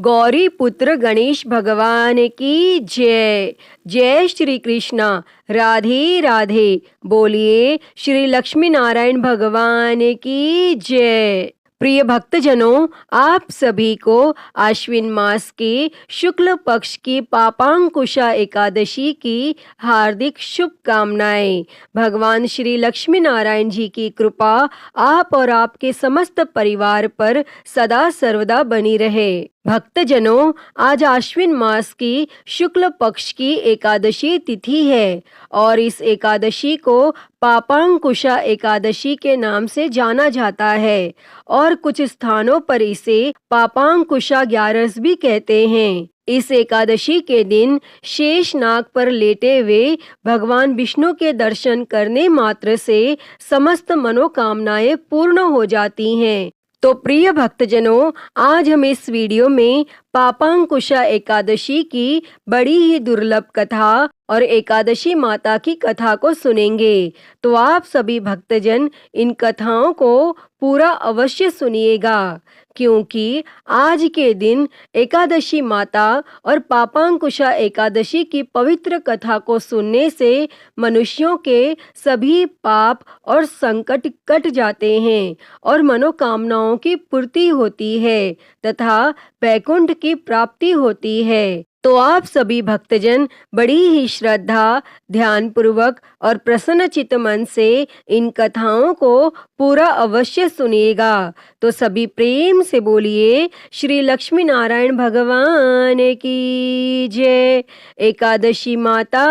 गौरी पुत्र गणेश भगवान की जय। जय श्री कृष्णा। राधे राधे। बोलिए श्री लक्ष्मी नारायण भगवान की जय। प्रिय भक्तजनों, आप सभी को आश्विन मास के शुक्ल पक्ष की पापांकुशा एकादशी की हार्दिक शुभकामनाएं। भगवान श्री लक्ष्मी नारायण जी की कृपा आप और आपके समस्त परिवार पर सदा सर्वदा बनी रहे। भक्तजनों, आज आश्विन मास की शुक्ल पक्ष की एकादशी तिथि है और इस एकादशी को पापांकुशा एकादशी के नाम से जाना जाता है और कुछ स्थानों पर इसे पापांकुशा ग्यारस भी कहते हैं। इस एकादशी के दिन शेष नाग पर लेटे हुए भगवान विष्णु के दर्शन करने मात्र से समस्त मनोकामनाएं पूर्ण हो जाती हैं। तो प्रिय भक्तजनों, आज हम इस वीडियो में पापांकुशा एकादशी की बड़ी ही दुर्लभ कथा और एकादशी माता की कथा को सुनेंगे। तो आप सभी भक्तजन इन कथाओं को पूरा अवश्य सुनिएगा, क्योंकि आज के दिन एकादशी माता और पापांकुशा एकादशी की पवित्र कथा को सुनने से मनुष्यों के सभी पाप और संकट कट जाते हैं और मनोकामनाओं की पूर्ति होती है तथा वैकुंठ की प्राप्ति होती है। तो आप सभी भक्तजन बड़ी ही श्रद्धा, ध्यान पूर्वक और प्रसन्न चित्त मन से इन कथाओं को पूरा अवश्य सुनिएगा। तो सभी प्रेम से बोलिए श्री लक्ष्मी नारायण भगवान की जय। एकादशी माता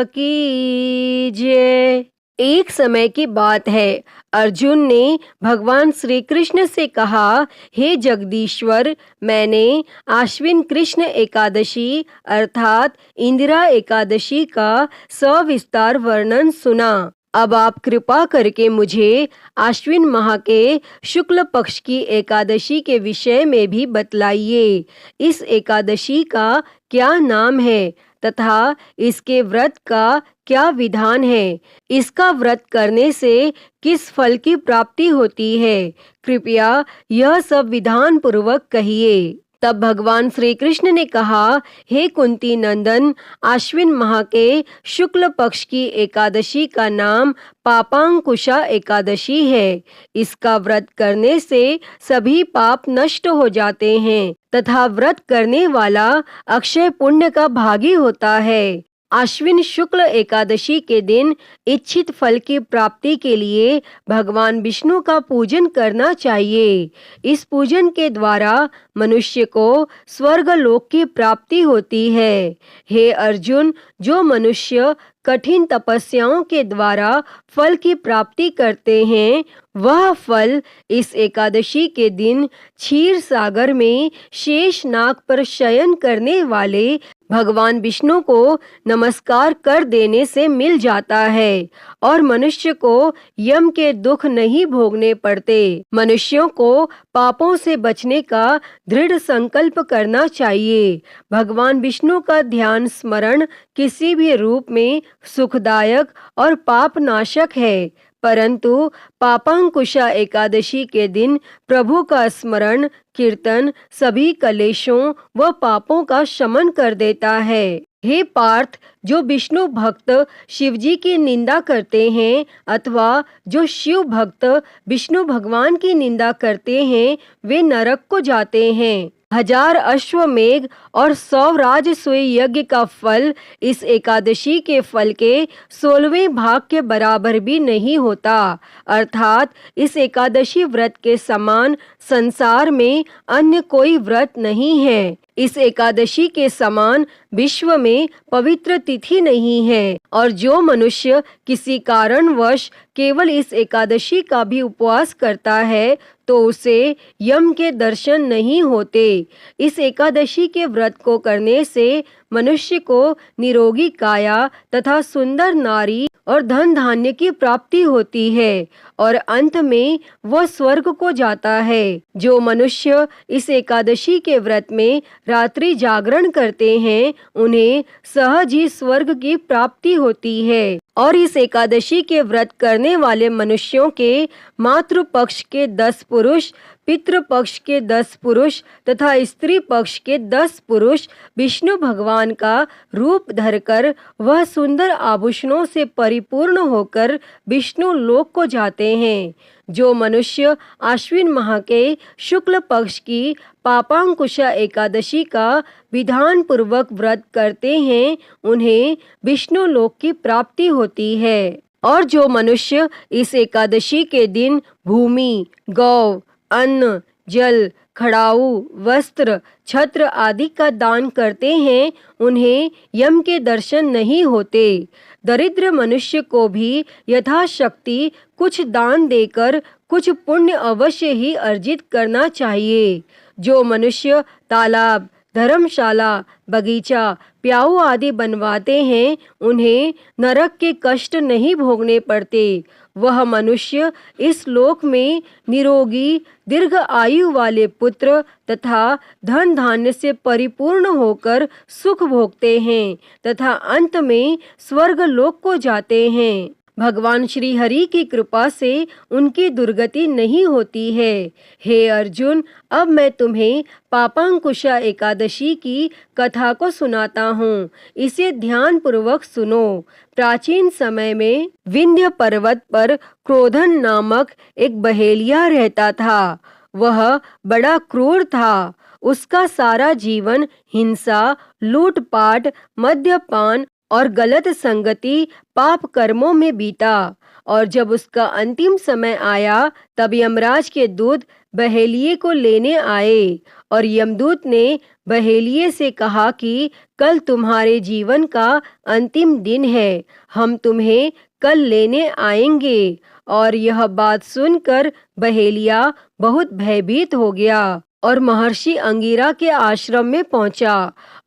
की जय। एक समय की बात है, अर्जुन ने भगवान श्री कृष्ण से कहा, हे जगदीश्वर, मैंने आश्विन कृष्ण एकादशी अर्थात इंदिरा एकादशी का सविस्तार वर्णन सुना। अब आप कृपा करके मुझे आश्विन माह के शुक्ल पक्ष की एकादशी के विषय में भी बतलाइए। इस एकादशी का क्या नाम है तथा इसके व्रत का क्या विधान है? इसका व्रत करने से किस फल की प्राप्ति होती है? कृपया यह सब विधान पूर्वक कहिए। तब भगवान श्री कृष्ण ने कहा, हे कुंती नंदन, आश्विन माह के शुक्ल पक्ष की एकादशी का नाम पापांकुशा एकादशी है। इसका व्रत करने से सभी पाप नष्ट हो जाते हैं तथा व्रत करने वाला अक्षय पुण्य का भागी होता है। आश्विन शुक्ल एकादशी के दिन इच्छित फल की प्राप्ति के लिए भगवान विष्णु का पूजन करना चाहिए। इस पूजन के द्वारा मनुष्य को स्वर्ग लोक की प्राप्ति होती है। हे अर्जुन, जो मनुष्य कठिन तपस्याओं के द्वारा फल की प्राप्ति करते हैं, वह फल इस एकादशी के दिन क्षीर सागर में शेष नाग पर शयन करने वाले भगवान विष्णु को नमस्कार कर देने से मिल जाता है और मनुष्य को यम के दुख नहीं भोगने पड़ते। मनुष्यों को पापों से बचने का दृढ़ संकल्प करना चाहिए। भगवान विष्णु का ध्यान स्मरण किसी भी रूप में सुखदायक और पाप नाशक है, परंतु पापांकुशा एकादशी के दिन प्रभु का स्मरण कीर्तन सभी कलेशों व पापों का शमन कर देता है। हे पार्थ, जो विष्णु भक्त शिव जी की निंदा करते हैं अथवा जो शिव भक्त विष्णु भगवान की निंदा करते हैं, वे नरक को जाते हैं। 1000 अश्वमेघ और 100 राजसूय यज्ञ का फल इस एकादशी के फल के 16वें भाग के बराबर भी नहीं होता। अर्थात इस एकादशी व्रत के समान संसार में अन्य कोई व्रत नहीं है। इस एकादशी के समान विश्व में पवित्र तिथि नहीं है और जो मनुष्य किसी कारणवश केवल इस एकादशी का भी उपवास करता है तो उसे यम के दर्शन नहीं होते। इस एकादशी के व्रत को करने से मनुष्य को निरोगी काया तथा सुंदर नारी और धन धान्य की प्राप्ति होती है और अंत में वह स्वर्ग को जाता है। जो मनुष्य इस एकादशी के व्रत में रात्रि जागरण करते हैं, उन्हें सहज ही स्वर्ग की प्राप्ति होती है और इस एकादशी के व्रत करने वाले मनुष्यों के मातृ पक्ष के 10 पुरुष, पितृ पक्ष के 10 पुरुष तथा स्त्री पक्ष के 10 पुरुष विष्णु भगवान का रूप धरकर वह सुंदर आभूषणों से परिपूर्ण होकर विष्णु लोक को जाते हैं। जो मनुष्य आश्विन माह के शुक्ल पक्ष की पापांकुशा एकादशी का विधान पूर्वक व्रत करते हैं उन्हें विष्णु लोक की प्राप्ति होती है। और जो मनुष्य इस एकादशी के दिन भूमि, गौ, अन्न, जल, खड़ाऊ, वस्त्र, छत्र आदि का दान करते हैं उन्हें यम के दर्शन नहीं होते। दरिद्र मनुष्य को भी यथाशक्ति कुछ दान देकर कुछ पुण्य अवश्य ही अर्जित करना चाहिए। जो मनुष्य तालाब, धर्मशाला, बगीचा, प्याऊ आदि बनवाते हैं उन्हें नरक के कष्ट नहीं भोगने पड़ते। वह मनुष्य इस लोक में निरोगी दीर्घ आयु वाले पुत्र तथा धन धान्य से परिपूर्ण होकर सुख भोगते हैं तथा अंत में स्वर्ग लोक को जाते हैं। भगवान श्री हरि की कृपा से उनकी दुर्गति नहीं होती है। हे अर्जुन, अब मैं तुम्हें पापांकुशा एकादशी की कथा को सुनाता हूँ। इसे ध्यान पूर्वक सुनो। प्राचीन समय में विंध्य पर्वत पर क्रोधन नामक एक बहेलिया रहता था। वह बड़ा क्रूर था। उसका सारा जीवन हिंसा, लूटपाट, मद्यपान और गलत संगति पाप कर्मों में बीता। और जब उसका अंतिम समय आया तब यमराज के दूत बहेलिये को लेने आए और यमदूत ने बहेलिये से कहा कि कल तुम्हारे जीवन का अंतिम दिन है, हम तुम्हें कल लेने आएंगे। और यह बात सुनकर बहेलिया बहुत भयभीत हो गया और महर्षि अंगिरा के आश्रम में पहुंचा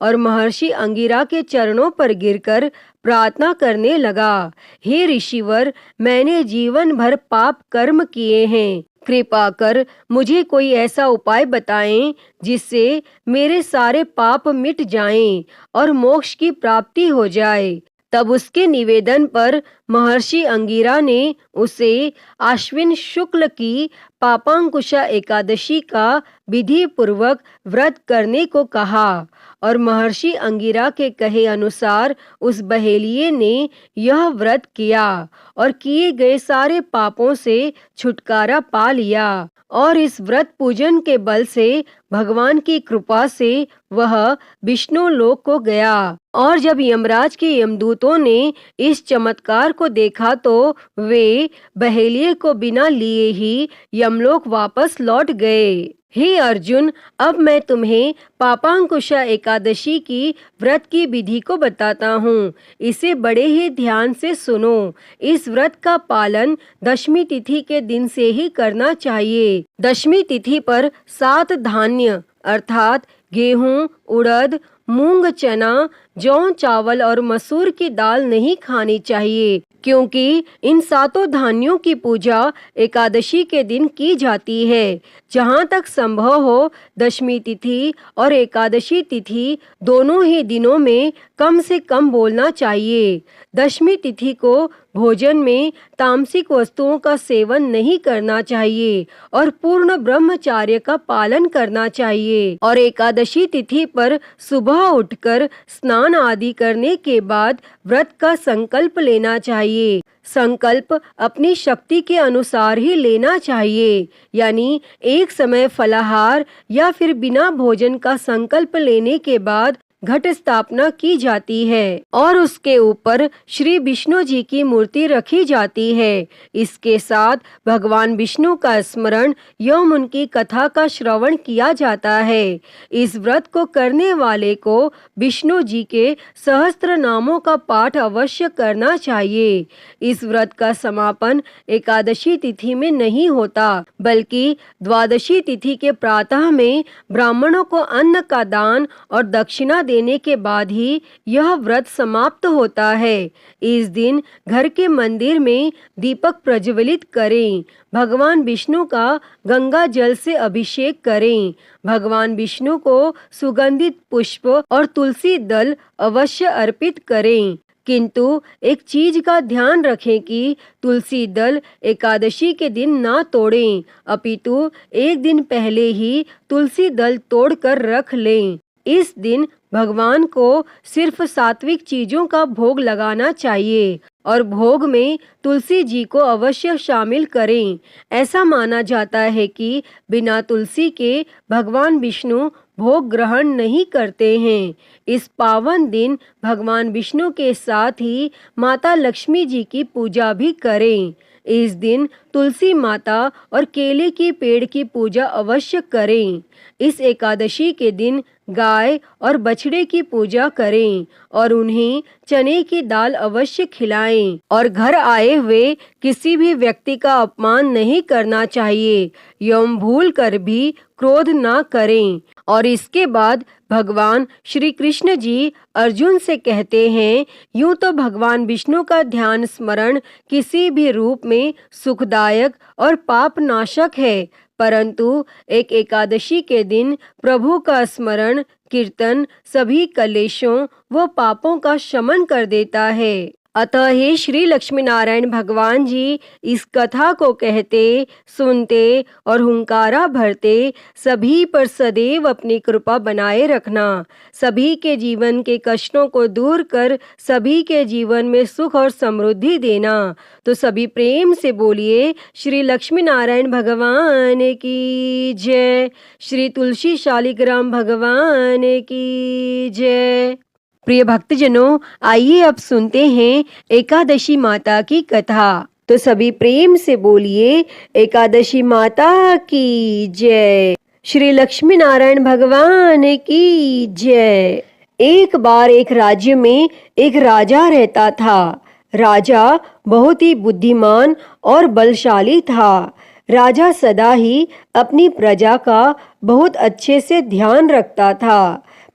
और महर्षि अंगिरा के चरणों पर गिरकर प्रार्थना करने लगा। हे ऋषिवर, मैंने जीवन भर पाप कर्म किए हैं। कृपा कर मुझे कोई ऐसा उपाय बताएं जिससे मेरे सारे पाप मिट जाएं और मोक्ष की प्राप्ति हो जाए। तब उसके निवेदन पर महर्षि अंगिरा ने उसे आश्विन शुक्ल की पापांकुशा एकादशी का विधि पूर्वक व्रत करने को कहा और महर्षि अंगिरा के कहे अनुसार उस बहेलिये ने यह व्रत किया और किए गए सारे पापों से छुटकारा पा लिया। और इस व्रत पूजन के बल से भगवान की कृपा से वह विष्णु लोक को गया। और जब यमराज के यमदूतों ने इस चमत्कार को देखा तो वे बहेलिये को बिना लिए ही यमलोक वापस लौट गए। हे अर्जुन, अब मैं तुम्हें पापांकुशा एकादशी की व्रत की विधि को बताता हूँ। इसे बड़े ही ध्यान से सुनो। इस व्रत का पालन दशमी तिथि के दिन से ही करना चाहिए। दशमी तिथि पर 7 धान्य अर्थात गेहूं, उड़द, मूंग, चना, जौ, चावल और मसूर की दाल नहीं खानी चाहिए, क्योंकि इन 7 धान्यों की पूजा एकादशी के दिन की जाती है। जहाँ तक संभव हो दशमी तिथि और एकादशी तिथि दोनों ही दिनों में कम से कम बोलना चाहिए। दशमी तिथि को भोजन में तामसिक वस्तुओं का सेवन नहीं करना चाहिए और पूर्ण ब्रह्मचर्य का पालन करना चाहिए। और एकादशी तिथि पर सुबह उठकर स्नान आदि करने के बाद व्रत का संकल्प लेना चाहिए। संकल्प अपनी शक्ति के अनुसार ही लेना चाहिए, यानी एक समय फलाहार या फिर बिना भोजन का संकल्प लेने के बाद घट स्थापना की जाती है और उसके ऊपर श्री विष्णु जी की मूर्ति रखी जाती है। इसके साथ भगवान विष्णु का स्मरण एवं उनकी कथा का श्रवण किया जाता है। इस व्रत को करने वाले को विष्णु जी के सहस्त्र नामों का पाठ अवश्य करना चाहिए। इस व्रत का समापन एकादशी तिथि में नहीं होता, बल्कि द्वादशी तिथि के प्रातः में ब्राह्मणों को अन्न का दान और दक्षिणा देने के बाद ही यह व्रत समाप्त होता है। इस दिन घर के मंदिर में दीपक प्रज्वलित करें। भगवान विष्णु का गंगा जल से अभिषेक करें। भगवान विष्णु को सुगंधित पुष्प और तुलसी दल अवश्य अर्पित करें। किंतु एक चीज का ध्यान रखें कि तुलसी दल एकादशी के दिन ना तोड़ें, अपितु एक दिन पहले ही तुलसी दल तोड़कर रख लें। इस दिन भगवान को सिर्फ सात्विक चीजों का भोग लगाना चाहिए और भोग में तुलसी जी को अवश्य शामिल करें। ऐसा माना जाता है कि बिना तुलसी के भगवान विष्णु भोग ग्रहण नहीं करते हैं। इस पावन दिन भगवान विष्णु के साथ ही माता लक्ष्मी जी की पूजा भी करें। इस दिन तुलसी माता और केले की पेड़ की पूजा अवश्य करें। इस एकादशी के दिन गाय और बछड़े की पूजा करें और उन्हें चने की दाल अवश्य खिलाएं और घर आए हुए किसी भी व्यक्ति का अपमान नहीं करना चाहिए एवं भूल कर भी क्रोध ना करें। और इसके बाद भगवान श्री कृष्ण जी अर्जुन से कहते हैं, यूं तो भगवान विष्णु का ध्यान स्मरण किसी भी रूप में सुखदायक और पाप नाशक है, परंतु एक एकादशी के दिन प्रभु का स्मरण कीर्तन सभी कलेशों व पापों का शमन कर देता है। अतः हे श्री लक्ष्मी नारायण भगवान जी इस कथा को कहते, सुनते और हुंकारा भरते सभी पर सदैव अपनी कृपा बनाए रखना। सभी के जीवन के कष्टों को दूर कर सभी के जीवन में सुख और समृद्धि देना। तो सभी प्रेम से बोलिए श्री लक्ष्मी नारायण भगवान की जय, श्री तुलसी शालिग्राम भगवान की जय। प्रिय भक्तजनों, आइए अब सुनते हैं एकादशी माता की कथा। तो सभी प्रेम से बोलिए एकादशी माता की जय, श्री लक्ष्मी नारायण भगवान की जय। एक बार एक राज्य में एक राजा रहता था। राजा बहुत ही बुद्धिमान और बलशाली था। राजा सदा ही अपनी प्रजा का बहुत अच्छे से ध्यान रखता था।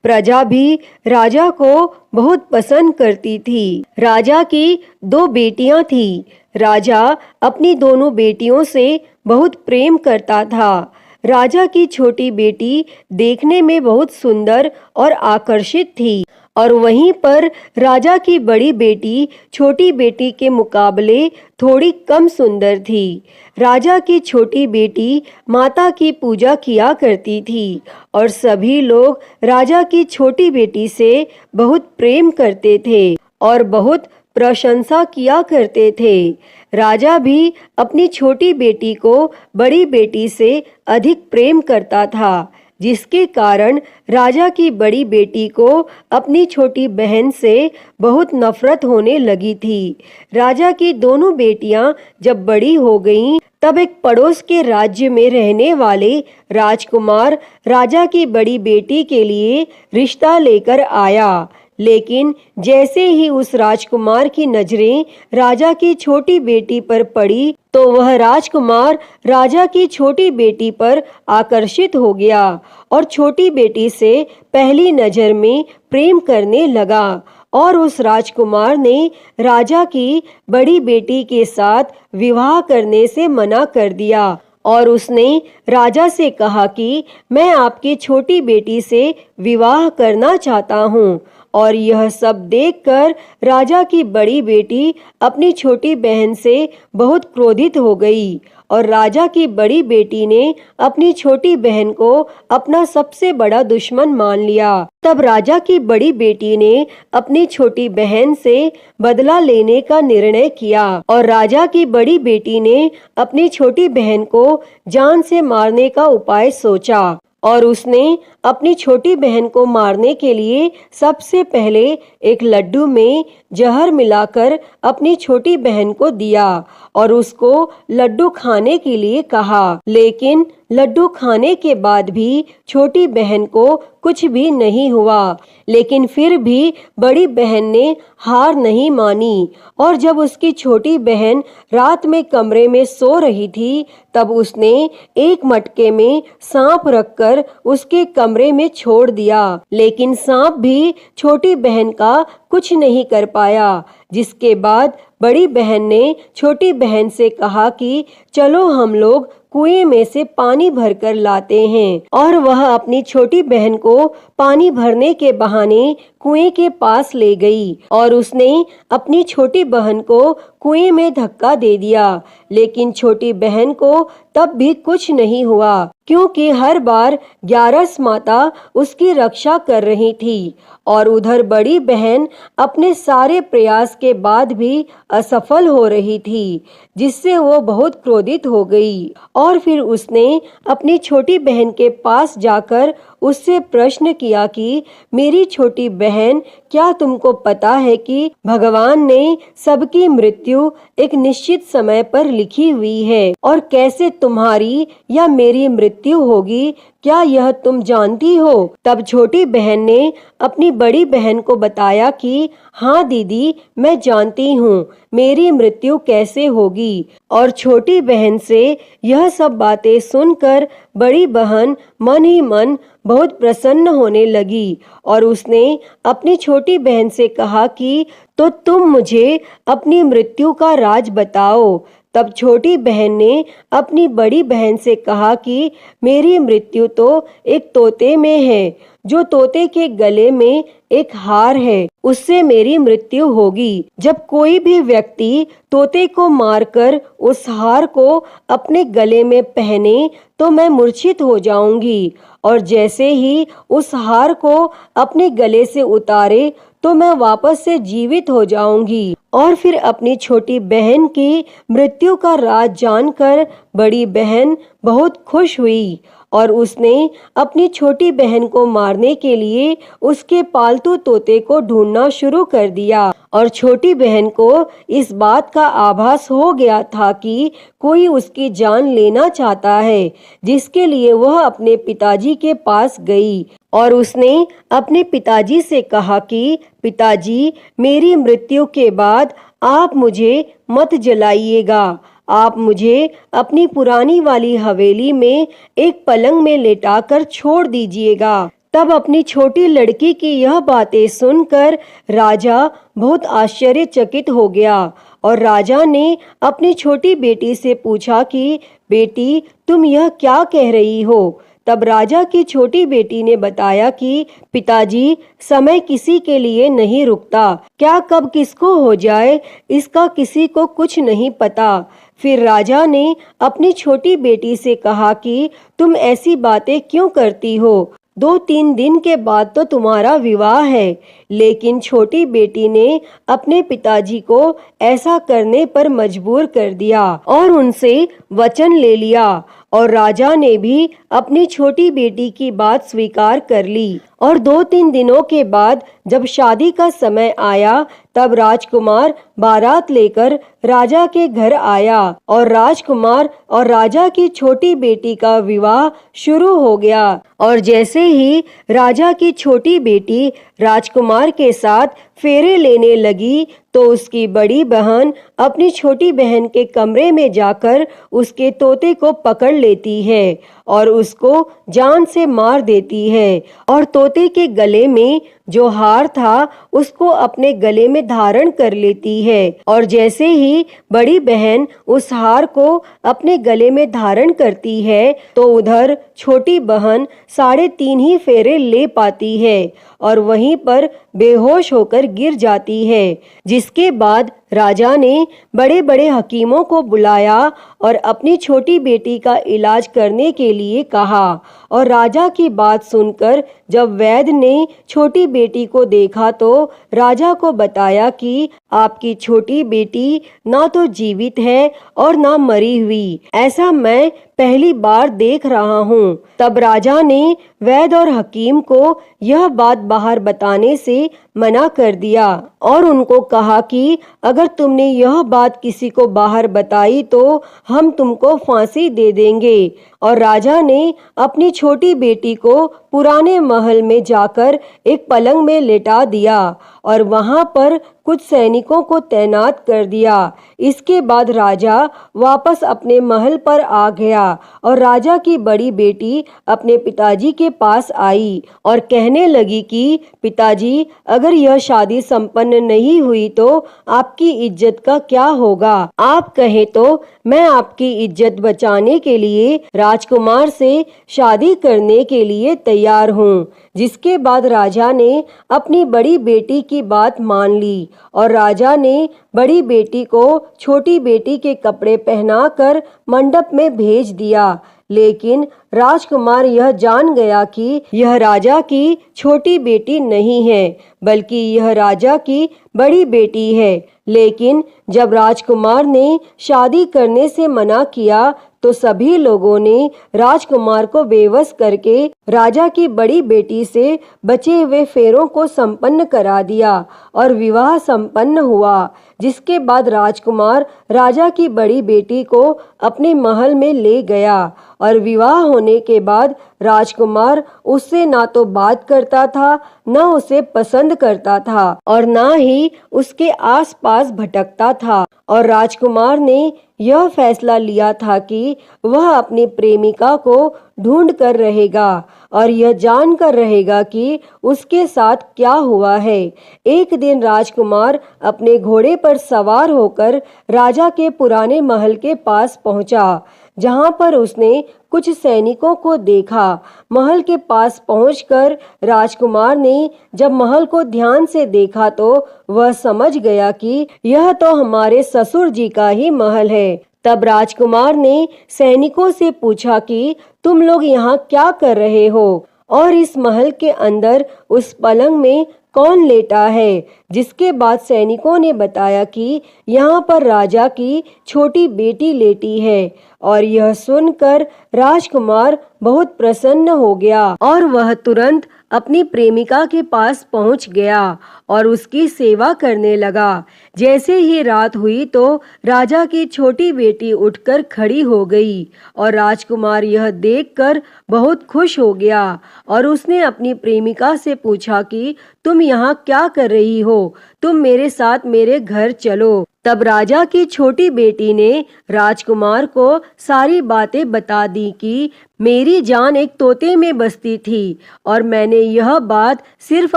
प्रजा भी राजा को बहुत पसंद करती थी। राजा की 2 बेटियां थी। राजा अपनी दोनों बेटियों से बहुत प्रेम करता था। राजा की छोटी बेटी देखने में बहुत सुंदर और आकर्षित थी और वहीं पर राजा की बड़ी बेटी छोटी बेटी के मुकाबले थोड़ी कम सुंदर थी। राजा की छोटी बेटी माता की पूजा किया करती थी और सभी लोग राजा की छोटी बेटी से बहुत प्रेम करते थे और बहुत प्रशंसा किया करते थे। राजा भी अपनी छोटी बेटी को बड़ी बेटी से अधिक प्रेम करता था, जिसके कारण राजा की बड़ी बेटी को अपनी छोटी बहन से बहुत नफरत होने लगी थी। राजा की दोनों बेटियां जब बड़ी हो गईं, तब एक पड़ोस के राज्य में रहने वाले राजकुमार राजा की बड़ी बेटी के लिए रिश्ता लेकर आया। लेकिन जैसे ही उस राजकुमार की नजरें राजा की छोटी बेटी पर पड़ी, तो वह राजकुमार राजा की छोटी बेटी पर आकर्षित हो गया और छोटी बेटी से पहली नजर में प्रेम करने लगा। और उस राजकुमार ने राजा की बड़ी बेटी के साथ विवाह करने से मना कर दिया और उसने राजा से कहा कि मैं आपकी छोटी बेटी से विवाह करना चाहता हूँ। और यह सब देखकर राजा की बड़ी बेटी अपनी छोटी बहन से बहुत क्रोधित हो गई और राजा की बड़ी बेटी ने अपनी छोटी बहन को अपना सबसे बड़ा दुश्मन मान लिया। तब राजा की बड़ी बेटी ने अपनी छोटी बहन से बदला लेने का निर्णय किया और राजा की बड़ी बेटी ने अपनी छोटी बहन को जान से मारने का उपाय सोचा और उसने अपनी छोटी बहन को मारने के लिए सबसे पहले एक लड्डू में जहर मिलाकर अपनी छोटी बहन को दिया और उसको लड्डू खाने के लिए कहा। लेकिन लड्डू खाने के बाद भी छोटी बहन को कुछ भी नहीं हुआ। लेकिन फिर भी बड़ी बहन ने हार नहीं मानी और जब उसकी छोटी बहन रात में कमरे में सो रही थी, तब उसने एक मटके में सांप रखकर उसके कमरे में छोड़ दिया। लेकिन सांप भी छोटी बहन का कुछ नहीं कर पाया। जिसके बाद बड़ी बहन ने छोटी बहन से कहा कि चलो हम लोग कुएं में से पानी भरकर लाते हैं। और वह अपनी छोटी बहन को पानी भरने के बहाने कुएं के पास ले गई और उसने अपनी छोटी बहन को कुएं में धक्का दे दिया। लेकिन छोटी बहन को तब भी कुछ नहीं हुआ, क्योंकि हर बार 11 माता उसकी रक्षा कर रही थी। और उधर बड़ी बहन अपने सारे प्रयास के बाद भी असफल हो रही थी, जिससे वो बहुत क्रोधित हो गई। और फिर उसने अपनी छोटी बहन के पास जाकर उससे प्रश्न किया कि मेरी छोटी बहन, क्या तुमको पता है कि भगवान ने सबकी मृत्यु एक निश्चित समय पर लिखी हुई है, और कैसे तुम्हारी या मेरी मृत्यु होगी, क्या यह तुम जानती हो? तब छोटी बहन ने अपनी बड़ी बहन को बताया कि हाँ दीदी, मैं जानती हूँ मेरी मृत्यु कैसे होगी। और छोटी बहन से यह सब बातें सुनकर बड़ी बहन मन ही मन बहुत प्रसन्न होने लगी और उसने अपनी छोटी बहन से कहा कि तो तुम मुझे अपनी मृत्यु का राज बताओ। तब छोटी बहन ने अपनी बड़ी बहन से कहा कि मेरी मृत्यु तो एक तोते में है, जो तोते के गले में एक हार है, उससे मेरी मृत्यु होगी। जब कोई भी व्यक्ति तोते को मारकर उस हार को अपने गले में पहने तो मैं मूर्छित हो जाऊंगी, और जैसे ही उस हार को अपने गले से उतारे तो मैं वापस से जीवित हो जाऊंगी। और फिर अपनी छोटी बहन की मृत्यु का राज जानकर बड़ी बहन बहुत खुश हुई और उसने अपनी छोटी बहन को मारने के लिए उसके पालतू तोते को ढूंढना शुरू कर दिया। और छोटी बहन को इस बात का आभास हो गया था कि कोई उसकी जान लेना चाहता है, जिसके लिए वह अपने पिताजी के पास गई और उसने अपने पिताजी से कहा कि पिताजी, मेरी मृत्यु के बाद आप मुझे मत जलाइएगा, आप मुझे अपनी पुरानी वाली हवेली में एक पलंग में लेटाकर छोड़ दीजिएगा। तब अपनी छोटी लड़की की यह बातें सुनकर राजा बहुत आश्चर्यचकित हो गया और राजा ने अपनी छोटी बेटी से पूछा कि बेटी, तुम यह क्या कह रही हो? तब राजा की छोटी बेटी ने बताया कि पिताजी, समय किसी के लिए नहीं रुकता, क्या कब किसको हो जाए इसका किसी को कुछ नहीं पता। फिर राजा ने अपनी छोटी बेटी से कहा कि तुम ऐसी बातें क्यों करती हो? 2-3 दिन के बाद तो तुम्हारा विवाह है। लेकिन छोटी बेटी ने अपने पिताजी को ऐसा करने पर मजबूर कर दिया और उनसे वचन ले लिया, और राजा ने भी अपनी छोटी बेटी की बात स्वीकार कर ली। और 2-3 दिनों के बाद जब शादी का समय आया तब राजकुमार बारात लेकर राजा के घर आया और राजकुमार और राजा की छोटी बेटी का विवाह शुरू हो गया। और जैसे ही राजा की छोटी बेटी राजकुमार के साथ फेरे लेने लगी तो उसकी बड़ी बहन अपनी छोटी बहन के कमरे में जाकर उसके तोते को पकड़ लेती है और उसको जान से मार देती है और तोते के गले में जो हार था उसको अपने गले में धारण कर लेती है। और जैसे ही बड़ी बहन उस हार को अपने गले में धारण करती है तो उधर छोटी बहन 3.5 ही फेरे ले पाती है और वहीं पर बेहोश होकर गिर जाती है। जिसके बाद राजा ने बड़े बड़े हकीमों को बुलाया और अपनी छोटी बेटी का इलाज करने के लिए कहा। और राजा की बात सुनकर जब वैद्य ने छोटी बेटी को देखा तो राजा को बताया कि आपकी छोटी बेटी ना तो जीवित है और ना मरी हुई, ऐसा मैं पहली बार देख रहा हूँ। तब राजा ने वैद्य और हकीम को यह बात बाहर बताने से मना कर दिया और उनको कहा कि अगर तुमने यह बात किसी को बाहर बताई तो हम तुमको फांसी दे देंगे। और राजा ने अपनी छोटी बेटी को पुराने महल में जाकर एक पलंग में लेटा दिया और वहां पर कुछ सैनिकों को तैनात कर दिया इसके बाद राजा वापस अपने महल पर आ गया और राजा की बड़ी बेटी अपने पिताजी के पास आई और कहने लगी कि पिताजी, अगर यह शादी संपन्न नहीं हुई तो आपकी इज्जत का क्या होगा? आप कहें तो मैं आपकी इज्जत बचाने के लिए राजकुमार से शादी करने के लिए तैयार हूँ। जिसके बाद राजा ने अपनी बड़ी बेटी की बात मान ली और राजा ने बड़ी बेटी को छोटी बेटी के कपड़े पहनाकर मंडप में भेज दिया। लेकिन राजकुमार यह जान गया कि यह राजा की छोटी बेटी नहीं है, बल्कि यह राजा की बड़ी बेटी है। लेकिन जब राजकुमार ने शादी करने से मना किया तो सभी लोगों ने राजकुमार को बेवश करके राजा की बड़ी बेटी से बचे हुए फेरों को संपन्न करा दिया और विवाह संपन्न हुआ। जिसके बाद राजकुमार राजा की बड़ी बेटी को अपने महल में ले गया और विवाह होने के बाद राजकुमार उससे ना तो बात करता था, न उसे पसंद करता था और ना ही उसके आसपास भटकता था। और राजकुमार ने यह फैसला लिया था कि वह अपनी प्रेमिका को ढूंढ कर रहेगा और यह जान कर रहेगा कि उसके साथ क्या हुआ है। एक दिन राजकुमार अपने घोड़े पर सवार होकर राजा के पुराने महल के पास पहुंचा, जहां पर उसने कुछ सैनिकों को देखा। महल के पास पहुंचकर राजकुमार ने जब महल को ध्यान से देखा तो वह समझ गया कि यह तो हमारे ससुर जी का ही महल है। तब राजकुमार ने सैनिकों से पूछा कि तुम लोग यहाँ क्या कर रहे हो और इस महल के अंदर उस पलंग में कौन लेटा है? जिसके बाद सैनिकों ने बताया कि यहाँ पर राजा की छोटी बेटी लेटी है। और यह सुनकर राजकुमार बहुत प्रसन्न हो गया और वह तुरंत अपनी प्रेमिका के पास पहुंच गया और उसकी सेवा करने लगा। जैसे ही रात हुई तो राजा की छोटी बेटी उठकर खड़ी हो गई और राजकुमार यह देखकर बहुत खुश हो गया और उसने अपनी प्रेमिका से पूछा कि तुम यहाँ क्या कर रही हो? तुम मेरे साथ मेरे घर चलो। तब राजा की छोटी बेटी ने राजकुमार को सारी बातें बता दी कि मेरी जान एक तोते में बसती थी और मैंने यह बात सिर्फ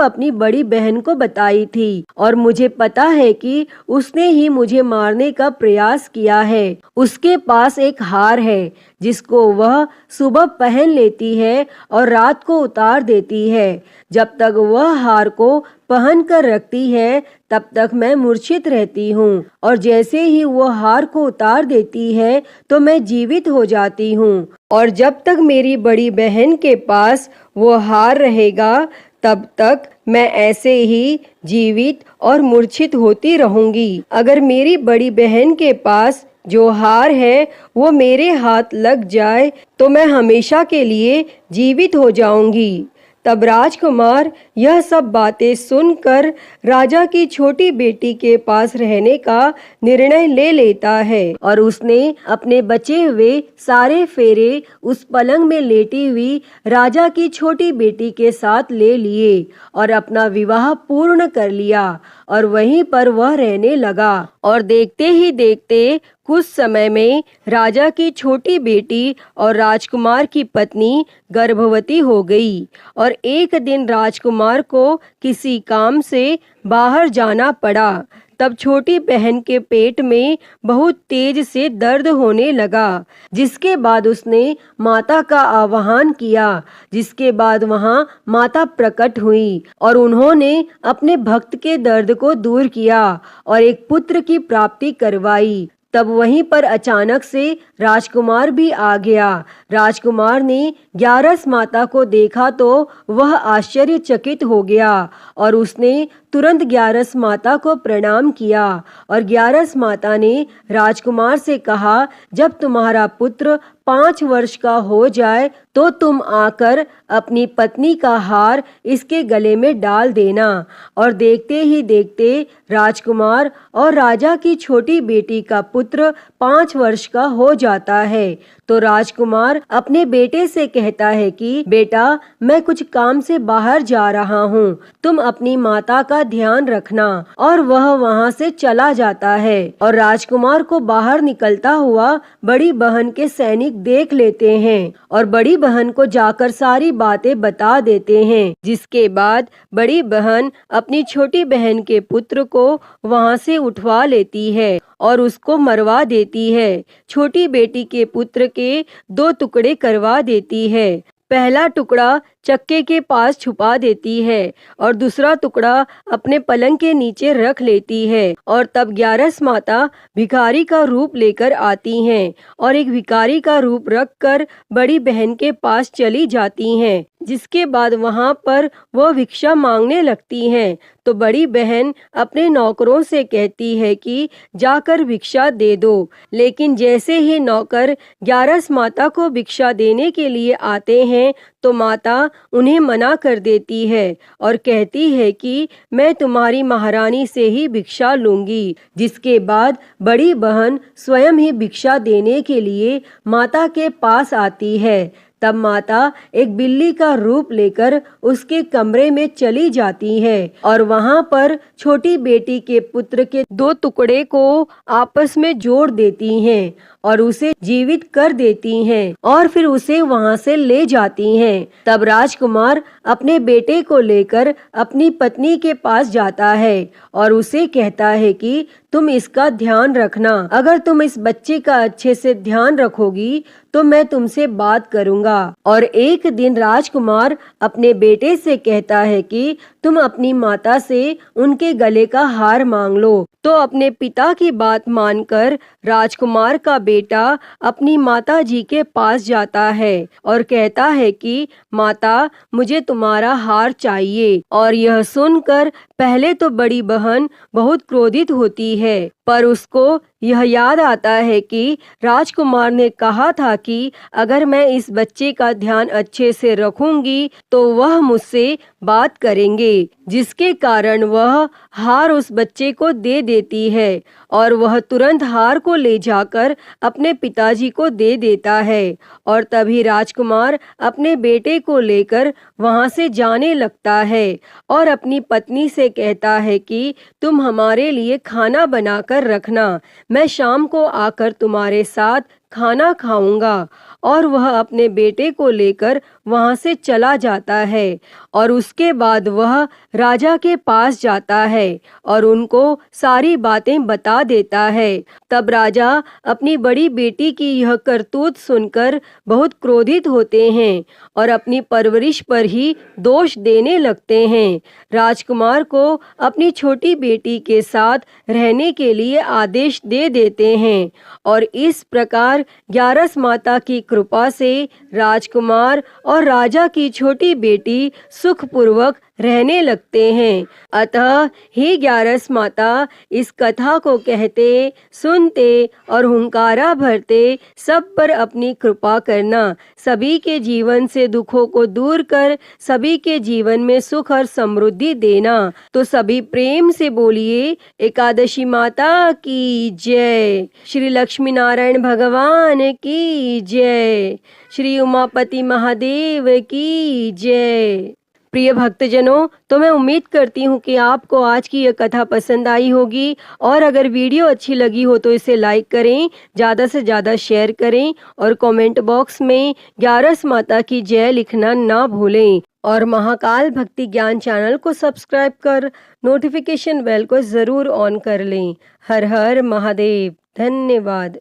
अपनी बड़ी बहन को बताई थी और मुझे पता है कि उसने ही मुझे मारने का प्रयास किया है। उसके पास एक हार है जिसको वह सुबह पहन लेती है और रात को उतार देती है। जब तक वह हार को पहन कर रखती है तब तक मैं मूर्छित रहती हूँ और जैसे ही वो हार को उतार देती है तो मैं जीवित हो जाती हूँ और जब तक मेरी बड़ी बहन के पास वो हार रहेगा तब तक मैं ऐसे ही जीवित और मूर्छित होती रहूंगी। अगर मेरी बड़ी बहन के पास जो हार है वो मेरे हाथ लग जाए तो मैं हमेशा के लिए जीवित हो जाऊंगी। तब राजकुमार यह सब बातें सुनकर राजा की छोटी बेटी के पास रहने का निर्णय ले लेता है और उसने अपने बचे हुए सारे फेरे उस पलंग में लेटी हुई राजा की छोटी बेटी के साथ ले लिए और अपना विवाह पूर्ण कर लिया और वहीं पर वह रहने लगा। और देखते ही देखते कुछ समय में राजा की छोटी बेटी और राजकुमार की पत्नी गर्भवती हो गई और एक दिन राजकुमार को किसी काम से बाहर जाना पड़ा। तब छोटी बहन के पेट में बहुत तेज से दर्द होने लगा, जिसके बाद उसने माता का आह्वान किया। जिसके बाद वहां माता प्रकट हुई और उन्होंने अपने भक्त के दर्द को दूर किया और एक पुत्र की प्राप्ति करवाई। तब वहीं पर अचानक से राजकुमार भी आ गया। राजकुमार ने ग्यारस माता को देखा तो वह आश्चर्यचकित हो गया और उसने तुरंत ग्यारस माता को प्रणाम किया और ग्यारस माता ने राजकुमार से कहा, जब तुम्हारा पुत्र 5 वर्ष का हो जाए तो तुम आकर अपनी पत्नी का हार इसके गले में डाल देना। और देखते ही देखते राजकुमार और राजा की छोटी बेटी का पुत्र 5 वर्ष का हो जाता है। तो राजकुमार अपने बेटे से कहता है कि बेटा, मैं कुछ काम से बाहर जा रहा हूँ, तुम अपनी माता का ध्यान रखना। और वह वहाँ से चला जाता है और राजकुमार को बाहर निकलता हुआ बड़ी बहन के सैनिक देख लेते हैं और बड़ी बहन को जाकर सारी बातें बता देते हैं। जिसके बाद बड़ी बहन अपनी छोटी बहन के पुत्र को वहाँ से उठवा लेती है और उसको मरवा देती है। छोटी बेटी के पुत्र के 2 टुकड़े करवा देती है। पहला टुकड़ा चक्के के पास छुपा देती है और दूसरा टुकड़ा अपने पलंग के नीचे रख लेती है। और तब 11 माता भिखारी का रूप लेकर आती हैं और एक भिखारी का रूप रखकर बड़ी बहन के पास चली जाती हैं। जिसके बाद वहाँ पर वह भिक्षा मांगने लगती हैं। तो बड़ी बहन अपने नौकरों से कहती है कि जाकर भिक्षा दे दो। लेकिन जैसे ही नौकर 11 माता को भिक्षा देने के लिए आते हैं तो माता उन्हें मना कर देती है और कहती है कि मैं तुम्हारी महारानी से ही भिक्षा लूंगी। जिसके बाद बड़ी बहन स्वयं ही भिक्षा देने के लिए माता के पास आती है। तब माता एक बिल्ली का रूप लेकर उसके कमरे में चली जाती है और वहाँ पर छोटी बेटी के पुत्र के 2 टुकड़े को आपस में जोड़ देती हैं और उसे जीवित कर देती हैं और फिर उसे वहाँ से ले जाती हैं। तब राजकुमार अपने बेटे को लेकर अपनी पत्नी के पास जाता है और उसे कहता है कि तुम इसका ध्यान रखना। अगर तुम इस बच्चे का अच्छे से ध्यान रखोगी तो मैं तुमसे बात करूंगा। और एक दिन राजकुमार अपने बेटे से कहता है कि तुम अपनी माता से उनके गले का हार मांग लो। तो अपने पिता की बात मानकर राजकुमार का बेटा अपनी माता जी के पास जाता है और कहता है कि माता, मुझे तुम्हारा हार चाहिए। और यह सुनकर पहले तो बड़ी बहन बहुत क्रोधित होती है, पर उसको यह याद आता है कि राजकुमार ने कहा था कि अगर मैं इस बच्चे का ध्यान अच्छे से रखूंगी तो वह मुझसे बात करेंगे। जिसके कारण वह हार उस बच्चे को दे देती है और वह तुरंत हार को ले जाकर अपने पिताजी को दे देता है। और तभी राजकुमार अपने बेटे को लेकर वहां से जाने लगता है और अपनी पत्नी से कहता है कि तुम हमारे लिए खाना बनाकर रखना, मैं शाम को आकर तुम्हारे साथ खाना खाऊंगा। और वह अपने बेटे को लेकर वहां से चला जाता है और उसके बाद वह राजा के पास जाता है और उनको सारी बातें बता देता है। तब राजा अपनी बड़ी बेटी की यह करतूत सुनकर बहुत क्रोधित होते हैं और अपनी परवरिश पर ही दोष देने लगते हैं। राजकुमार को अपनी छोटी बेटी के साथ रहने के लिए आदेश दे देते हैं और इस प्रकार 11 माता की कृपा से राजकुमार और राजा की छोटी बेटी सुखपूर्वक रहने लगते हैं। अतः हे 11 माता, इस कथा को कहते, सुनते और हुंकारा भरते सब पर अपनी कृपा करना। सभी के जीवन से दुखों को दूर कर सभी के जीवन में सुख और समृद्धि देना। तो सभी प्रेम से बोलिए एकादशी माता की जय, श्री लक्ष्मी नारायण भगवान की जय, श्री उमापति महादेव की जय। प्रिय भक्तजनों, तो मैं उम्मीद करती हूँ कि आपको आज की यह कथा पसंद आई होगी और अगर वीडियो अच्छी लगी हो तो इसे लाइक करें, ज़्यादा से ज़्यादा शेयर करें और कमेंट बॉक्स में 11 माता की जय लिखना ना भूलें। और महाकाल भक्ति ज्ञान चैनल को सब्सक्राइब कर नोटिफिकेशन बेल को ज़रूर ऑन कर लें। हर हर महादेव। धन्यवाद।